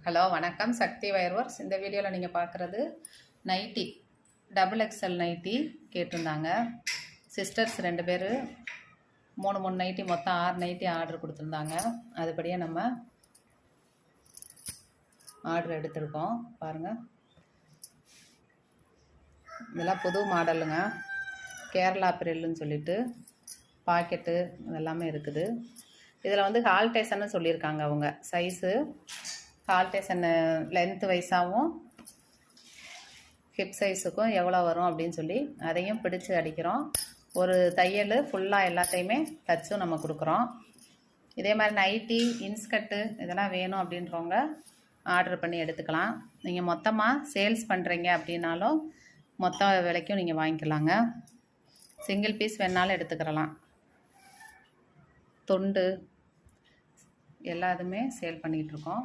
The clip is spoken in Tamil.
ஹலோ வணக்கம், சக்தி வயர் ஒர்க்ஸ். இந்த வீடியோவில் நீங்கள் பார்க்குறது நைட்டி, டபுள் எக்ஸ்எல் நைட்டி கேட்டிருந்தாங்க. சிஸ்டர்ஸ் 2 பேர் 3 நைட்டி, மொத்தம் 6 நைட்டி ஆர்டர் கொடுத்துருந்தாங்க. அதுபடியே நம்ம ஆர்டர் எடுத்திருக்கோம். பாருங்கள், இதெல்லாம் புது மாடலுங்க. கேரளா பிரில்லுன்னு சொல்லிட்டு பாக்கெட்டு இதெல்லாமே இருக்குது. இதில் வந்து ஹால்டேஷன்னு சொல்லியிருக்காங்க. அவங்க சைஸு ஹால்டேஷன் லென்த் வைஸாகவும் ஹிப் சைஸுக்கும் எவ்வளோ வரும் அப்படின்னு சொல்லி அதையும் பிடிச்சு அடிக்கிறோம். ஒரு தையல் ஃபுல்லாக எல்லாத்தையுமே தச்சும் நம்ம கொடுக்குறோம். இதே மாதிரி நைட்டி, இன்ஸ்கர்ட்டு இதெல்லாம் வேணும் அப்படின்றவங்க ஆர்டர் பண்ணி எடுத்துக்கலாம். நீங்கள் மொத்தமாக சேல்ஸ் பண்ணுறீங்க அப்படின்னாலும் மொத்த விலைக்கும் நீங்கள் வாங்கிக்கலாங்க. சிங்கிள் பீஸ் வேணாலும் எடுத்துக்கிறலாம். தொண்டு எல்லாத்துமே சேல் பண்ணிகிட்ருக்கோம்.